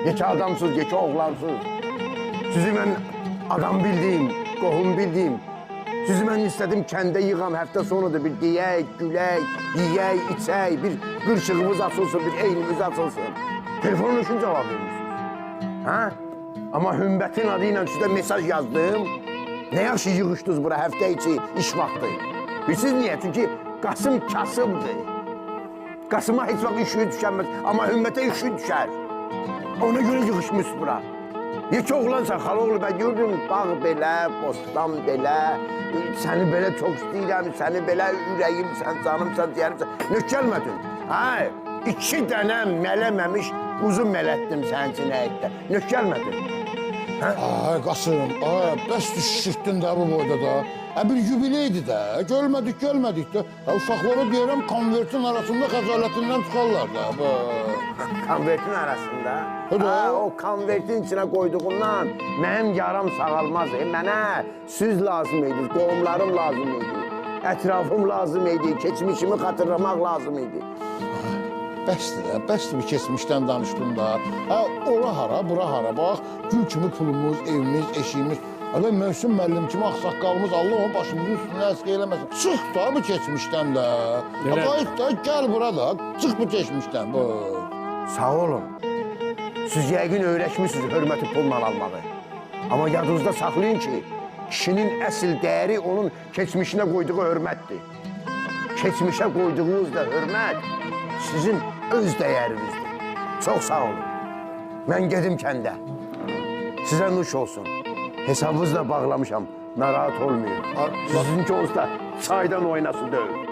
Yekə adamsız, yekə oğlansız. Sizi mən adam bildiyim, qohum bildiyim. Sizi mən istədim kəndə yığam, həftə sonudur bir deyək, gülək, yiyək, içək, bir qırçığımız açılsın, bir eynimiz açılsın. Telefonun üçün cavab verirsiniz. Hə? Amma hümbətin adı ilə sizə mesaj yazdım. Ne yaxşı yığışdınız bura həftə içi, iş vaxtı. Bilirsiniz niyə? Çünki Qasım kasıbdır. Qasıma heç vaxt işi düşənməz, amma hümmətə işi düşər. Ona görə yığışmış bura. Yekə oğlansan, xaloğlu, mən gördüm, bağ belə, bostan belə, səni belə çox istəyirəm, səni belə ürəyimsən, canımsan, ciyərimsən. Nök gəlmədin. Hə, 2 dənə mələməmiş uzun mələtdim sənin üçün həyətdə. Nök gəlmədin. Ay Qasım, bəs düşüşdün də bu boyda da. Bir jubileydi də, görmədik də. Uşaqlara deyirəm, konvertin arasında xəcalətindən çıxarlar da. Konvertin arasında? Ha, o konvertin içine koyduğumdan mənim yaram sağalmaz. Mənə süz lazım idi, qohumlarım lazım idi, ətrafım lazım idi, keçmişimi xatırlamaq lazım idi. Bəsdir bir keçmişdən danışdın da. Ora hara, bura hara, bax, gül kimi pulumuz, evimiz, eşiyimiz. Hələ Mövsüm müəllim kimi axsaqqalımız Allah onun başımızın üstüne əsk eləməsin. Çıx da bu keçmişdən də. Qayıt da, gəl bura da, çıx bu keçmişdən. Sağ olun. Siz yəqin öyrəşmişsiniz hörməti pulla almağı. Amma yadınızda saxlayın ki, kişinin əsl dəyəri onun keçmişinə qoyduğu hörmətdir. Keçmişə qoyduğunuz da hörmət sizin öz dəyərinizdir. Çox sağ olun. Mən gedim kəndə. Sizə nuş olsun. Hesabınızla bağlamışam. Narahat olmayın. Sizinki olsa çaydan oynası döyün.